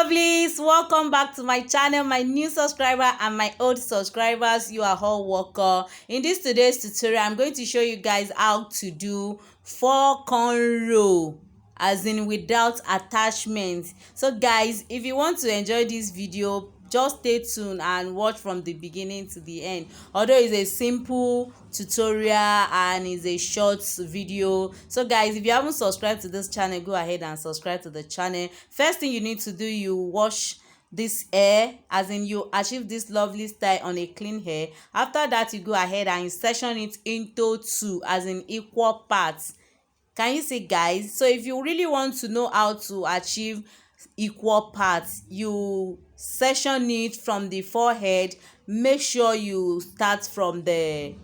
lovelies, welcome back to my channel. My new subscriber and my old subscribers, you are all welcome. In this today's tutorial, I'm going to show you guys how to do 4 cornrow, as in without attachment. So guys, if you want to enjoy this video, just stay tuned and watch from the beginning to the end. Although it's a simple tutorial and it's a short video, so guys, if you haven't subscribed to this channel, go ahead and subscribe to the channel. First thing you need to do, you wash this hair, as in you achieve this lovely style on a clean hair. After that, you go ahead and you section it into 2, as in equal parts. Can you see, guys? So if you really want to know how to achieve equal parts, you section it from the forehead. Make sure you start from the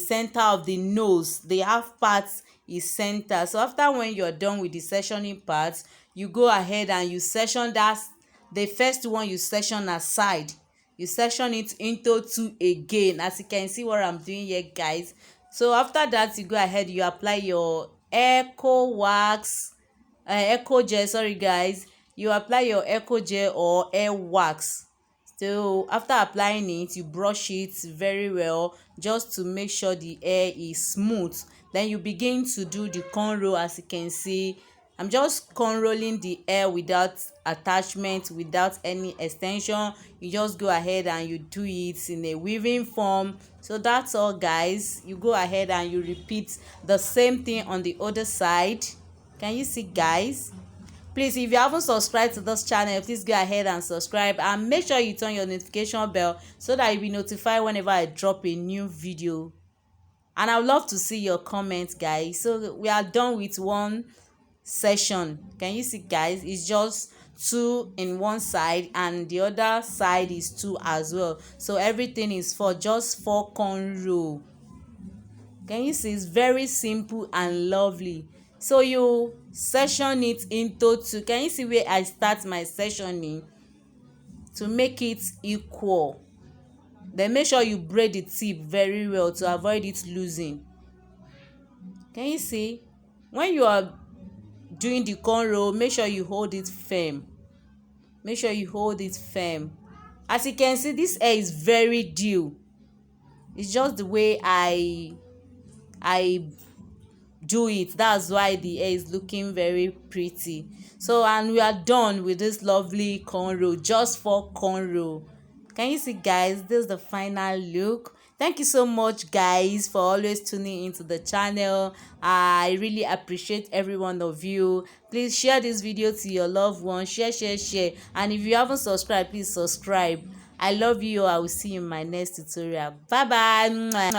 center of the nose. The half part is center. So after, when you're done with the sectioning part, you go ahead and you section that. The first one you section aside, you section it into 2 again, as you can see what I'm doing here, guys. So after that, you go ahead, you apply your echo gel, sorry guys, you apply your echo gel or hair wax. So after applying it, you brush it very well, just to make sure the hair is smooth. Then you begin to do the cornrow. As you can see, I'm just cornrolling the hair without attachment, without any extension. You just go ahead and you do it in a weaving form. So that's all, guys. You go ahead and you repeat the same thing on the other side. Can you see, guys? Please, if you haven't subscribed to this channel, please go ahead and subscribe, and make sure you turn your notification bell so that you'll be notified whenever I drop a new video. And I would love to see your comments, guys. So we are done with one session. Can you see, guys? It's just 2 in one side and the other side is 2 as well. So everything is for just 4 cornrow. Can you see? It's very simple and lovely. So you section it into 2. Can you see where I start my sectioning to make it equal? Then make sure you braid the tip very well to avoid it losing. Can you see? When you are doing the cornrow, make sure you hold it firm. Make sure you hold it firm. As you can see, this hair is very due. It's just the way I do it. That's why the hair is looking very pretty. So, and we are done with this lovely cornrow, just 4 cornrow. Can you see, guys? This is the final look. Thank you so much, guys, for always tuning into the channel. I really appreciate every one of you. Please share this video to your loved ones. Share. And if you haven't subscribed, please subscribe. I love you. I will see you in my next tutorial. Bye bye.